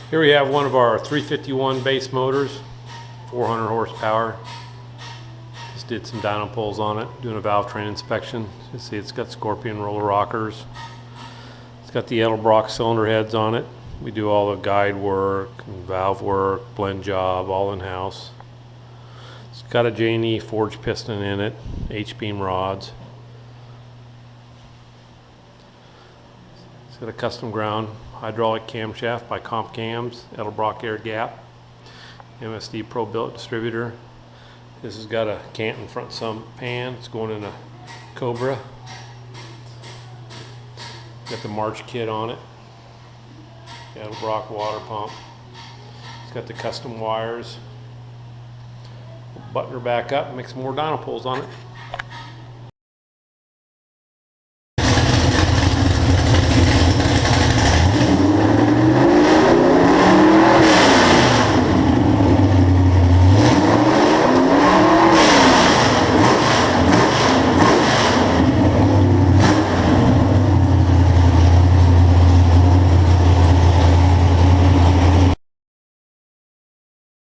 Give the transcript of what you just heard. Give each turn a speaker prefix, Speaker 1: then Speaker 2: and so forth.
Speaker 1: Here we have one of our 351 base motors, 400 horsepower. Just did some dyno pulls on it, doing a valve train inspection. You see it's got Scorpion roller rockers. It's got the Edelbrock cylinder heads on it. We do all the guide work, and valve work, blend job, all in-house. It's got a J&E forged piston in it, H-beam rods. It's got a custom ground hydraulic camshaft by Comp Cams, Edelbrock air gap, MSD Pro Billet distributor. This has got a Canton front sump pan. It's going in a Cobra. Got the March kit on it. Edelbrock water pump. It's got the custom wires. We'll button her back up and make some more dyno pulls on it.